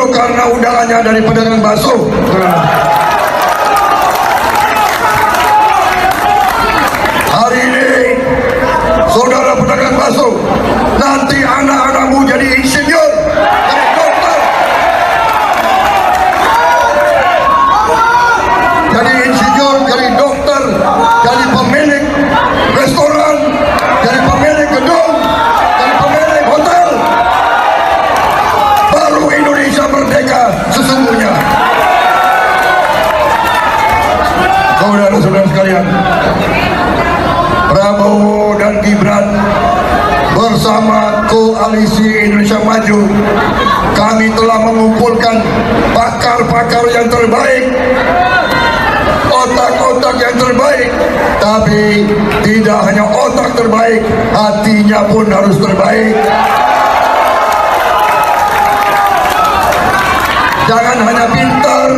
Justru karena undangannya dari pedagang bakso. Hari ini, saudara pedagang bakso, nanti anak-anakmu jadi insinyur, jadi dokter, jadi dokter, jadi pemilik restoran, jadi pemilik gedung, jadi pemilik hotel. Baru Indonesia merdeka sesungguhnya. Saudara-saudara sekalian, Prabowo dan Gibran bersama Koalisi Indonesia Maju, kami telah mengumpulkan pakar-pakar yang terbaik, otak-otak yang terbaik. Tapi tidak hanya otak terbaik, hatinya pun harus terbaik. Jangan hanya pintar,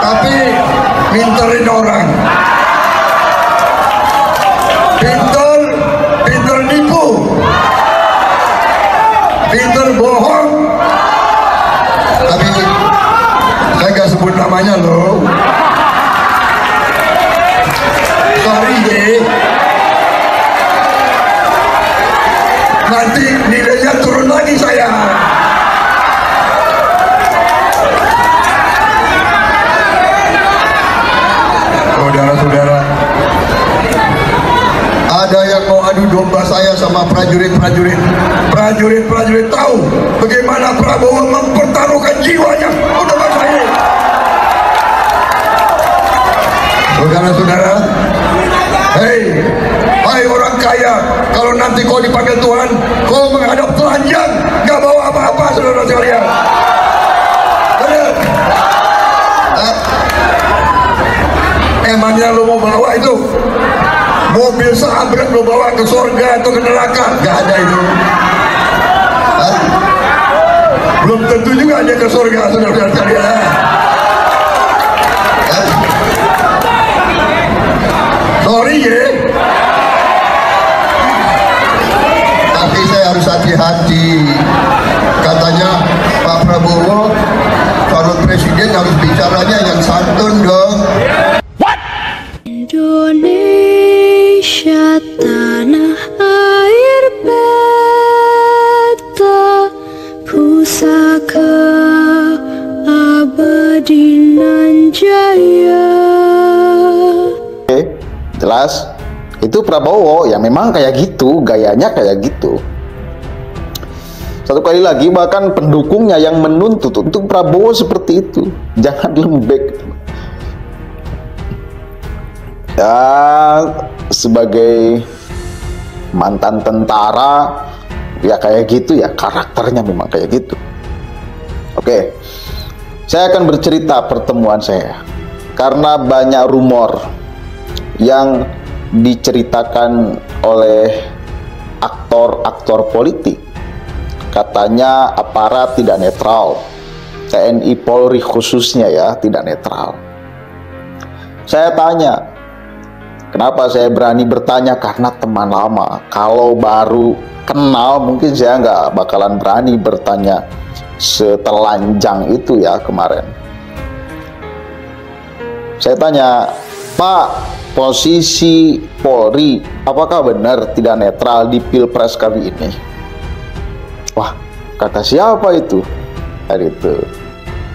tapi minterin orang. Pinter nipu, pinter bohong. Tapi saya gak sebut namanya loh. Sorry ye. Nanti nilainya turun lagi saya. Saudara-saudara, ada yang mau adu domba saya sama prajurit-prajurit. Prajurit-prajurit tahu bagaimana Prabowo mempertaruhkan jiwanya untuk bangsa ini. Saudara-saudara, hai orang kaya, kalau nanti kau dipanggil Tuhan, kau menghadap telanjang, gak bawa apa-apa, saudara sekalian. Benar? Emangnya lo mau bawa itu mobil seabrek, lo bawa ke surga atau ke neraka? Gak ada itu. Belum tentu juga dia ke surga, saudara sekalian. Sorry ya, tapi saya harus hati-hati. Katanya Pak Prabowo kalau presiden harus bicaranya yang santun dong. Indonesia tanah air beta, pusaka abadi nan jaya. Oke, jelas. Itu Prabowo ya, memang kayak gitu, gayanya kayak gitu. Satu kali lagi, bahkan pendukungnya yang menuntut untuk Prabowo seperti itu. Jangan lembek. Ya, sebagai mantan tentara ya kayak gitu ya, karakternya memang kayak gitu. Oke, saya akan bercerita pertemuan saya karena banyak rumor yang diceritakan oleh aktor-aktor politik. Katanya aparat tidak netral, TNI Polri khususnya ya tidak netral. Saya tanya, kenapa saya berani bertanya? Karena teman lama. Kalau baru kenal mungkin saya nggak bakalan berani bertanya setelanjang itu ya kemarin. Saya tanya, Pak, posisi Polri apakah benar tidak netral di Pilpres kali ini? Wah, kata siapa itu? Hari itu.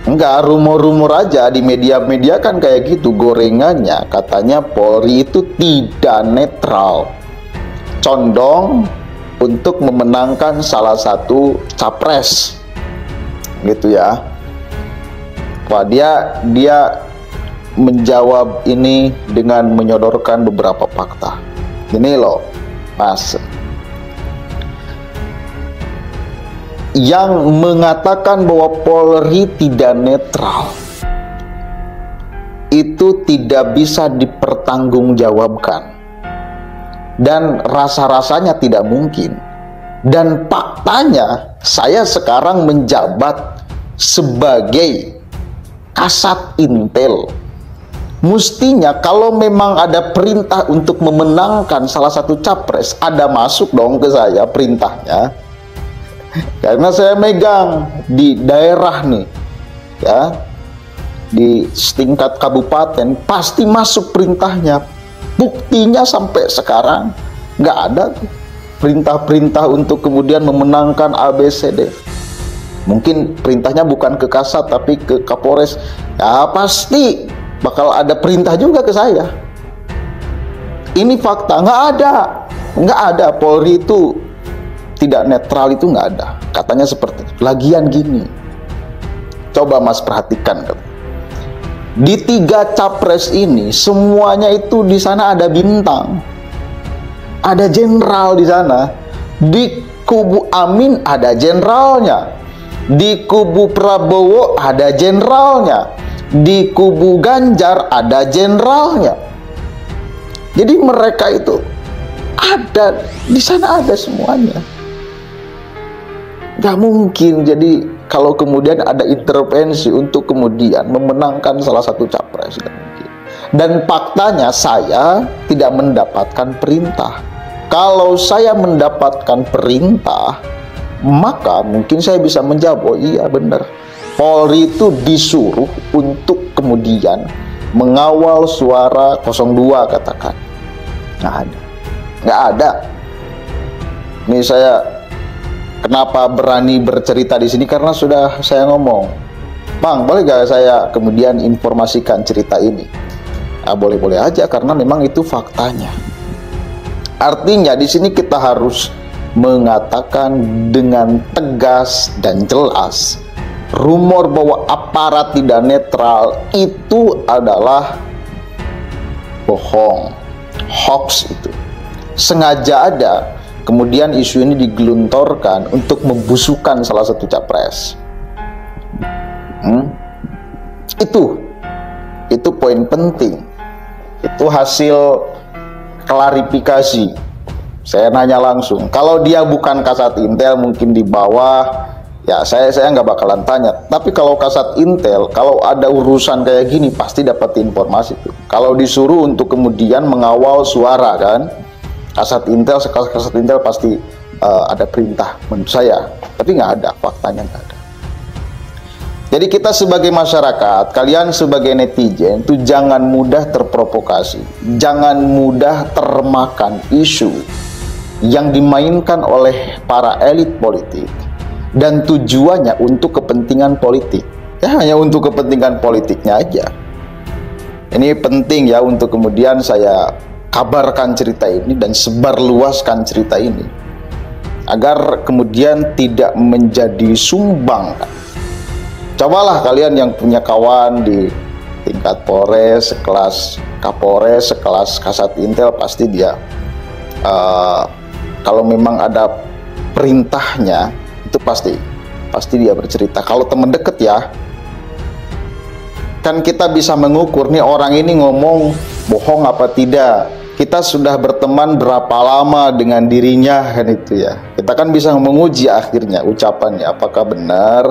Enggak, rumor-rumor aja di media-media kan kayak gitu gorengannya. Katanya Polri itu tidak netral, condong untuk memenangkan salah satu capres, gitu ya. Wah, dia menjawab ini dengan menyodorkan beberapa fakta. Ini loh, Mas, yang mengatakan bahwa Polri tidak netral itu tidak bisa dipertanggungjawabkan dan rasa-rasanya tidak mungkin. Dan faktanya saya sekarang menjabat sebagai Kasat Intel Mestinya kalau memang ada perintah untuk memenangkan salah satu capres, ada masuk dong ke saya perintahnya. Karena saya megang di daerah nih, ya, di setingkat kabupaten, pasti masuk perintahnya. Buktinya sampai sekarang nggak ada tuh perintah-perintah untuk kemudian memenangkan ABCD. Mungkin perintahnya bukan ke Kasat tapi ke Kapolres, ya pasti bakal ada perintah juga ke saya. Ini fakta, nggak ada. Polri itu tidak netral, itu nggak ada. Katanya seperti itu. Lagian gini, coba Mas perhatikan, di 3 capres ini semuanya itu di sana ada bintang, ada jenderal di sana. Di kubu Amin ada jenderalnya, di kubu Prabowo ada jenderalnya, di kubu Ganjar ada jenderalnya. Jadi mereka itu ada di sana, ada semuanya. Gak mungkin. Jadi kalau kemudian ada intervensi untuk kemudian memenangkan salah satu capres, gak mungkin. Dan faktanya saya tidak mendapatkan perintah. Kalau saya mendapatkan perintah, maka mungkin saya bisa menjawab, oh iya benar, Polri itu disuruh untuk kemudian mengawal suara 02 katakan. Nggak ada. Ini saya kenapa berani bercerita di sini, karena sudah saya ngomong, Bang, boleh gak saya kemudian informasikan cerita ini? Nah, boleh-boleh aja, karena memang itu faktanya. Artinya di sini kita harus mengatakan dengan tegas dan jelas, rumor bahwa aparat tidak netral itu adalah bohong, hoax itu. Sengaja ada kemudian isu ini digelontorkan untuk membusukkan salah satu capres. Itu poin penting. Itu hasil klarifikasi. Saya nanya langsung. Kalau dia bukan Kasat Intel, mungkin di bawah, ya saya nggak bakalan tanya. Tapi kalau Kasat Intel, kalau ada urusan kayak gini pasti dapat informasi tuh. Kalau disuruh untuk kemudian mengawal suara kan, Kasat Intel pasti ada perintah menurut saya. Tapi nggak ada, faktanya nggak ada. Jadi kita sebagai masyarakat, kalian sebagai netizen itu jangan mudah terprovokasi, jangan mudah termakan isu yang dimainkan oleh para elit politik dan tujuannya untuk kepentingan politik. Ya hanya untuk kepentingan politiknya aja. Ini penting ya untuk kemudian saya kabarkan cerita ini dan sebarluaskan cerita ini agar kemudian tidak menjadi sumbang. Cobalah kalian yang punya kawan di tingkat Polres, sekelas Kapolres, sekelas Kasat Intel, pasti dia kalau memang ada perintahnya itu pasti dia bercerita. Kalau teman deket ya, kan kita bisa mengukur nih orang ini ngomong bohong apa tidak. Kita sudah berteman berapa lama dengan dirinya kan itu ya. Kita kan bisa menguji akhirnya ucapannya apakah benar,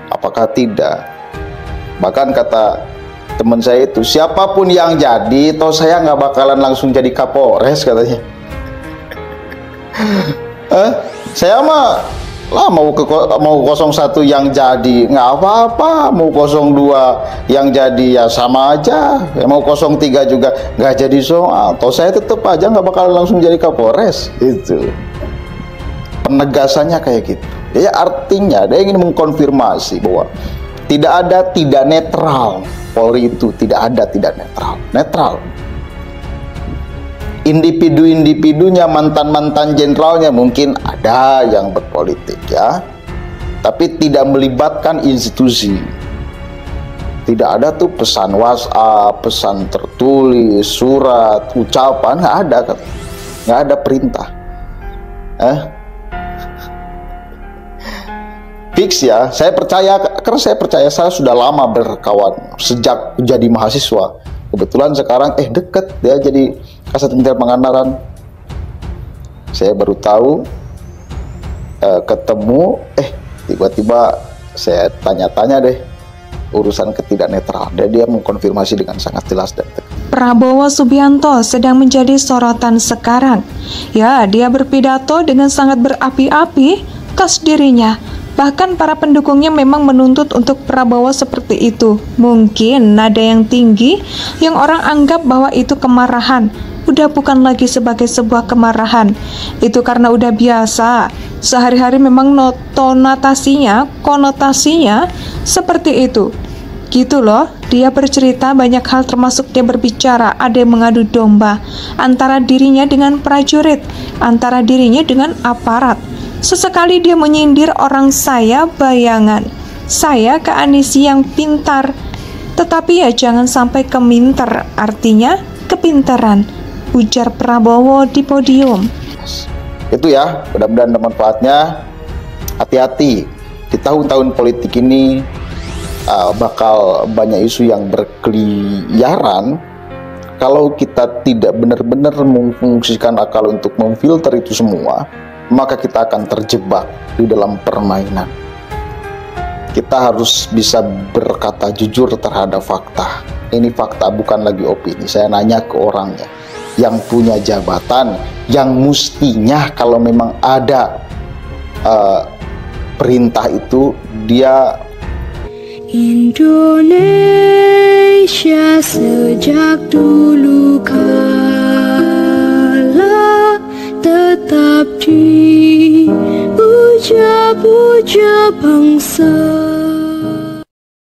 apakah tidak. Bahkan kata teman saya itu, siapapun yang jadi, toh saya nggak bakalan langsung jadi Kapolres katanya. Saya mah lah mau 01 yang jadi nggak apa-apa, mau 02 yang jadi ya sama aja, ya mau 03 juga nggak jadi soal, toh saya tetap aja nggak bakalan langsung jadi Kapolres. Itu penegasannya kayak gitu. Ya artinya dia ingin mengkonfirmasi bahwa tidak netral. Polri itu tidak netral. Individu-individunya, mantan-mantan jenderalnya mungkin ada yang berpolitik ya, tapi tidak melibatkan institusi. Tidak ada tuh pesan WhatsApp, pesan tertulis, surat, ucapan, nggak ada perintah. Fix ya, saya percaya, karena saya sudah lama berkawan sejak jadi mahasiswa. Kebetulan sekarang deket dia jadi Kasat Intel Pangandaran. Saya baru tahu, ketemu, tiba-tiba saya tanya-tanya deh, urusan ketidaknetralan. Dan dia mengkonfirmasi dengan sangat jelas dan tegas. Prabowo Subianto sedang menjadi sorotan sekarang. Ya, dia berpidato dengan sangat berapi-api atas dirinya. Bahkan para pendukungnya memang menuntut untuk Prabowo seperti itu. Mungkin nada yang tinggi yang orang anggap bahwa itu kemarahan, udah bukan lagi sebagai sebuah kemarahan. Itu karena udah biasa. Sehari-hari memang konotasinya seperti itu. Gitu loh, dia bercerita banyak hal termasuk dia berbicara, ada yang mengadu domba antara dirinya dengan prajurit, antara dirinya dengan aparat. Sesekali dia menyindir orang saya bayangan, saya ke Anisi yang pintar, tetapi ya jangan sampai keminter, artinya kepintaran, ujar Prabowo di podium. Itu ya, mudah-mudahan ada manfaatnya. Hati-hati, di tahun-tahun politik ini bakal banyak isu yang berkeliaran. Kalau kita tidak benar-benar memfungsikan akal untuk memfilter itu semua, maka kita akan terjebak di dalam permainan. Kita harus bisa berkata jujur terhadap fakta. Ini fakta, bukan lagi opini. Saya nanya ke orangnya yang punya jabatan, yang mestinya kalau memang ada perintah itu dia. Indonesia sejak dulu kala tetap dipuja-puja bangsa.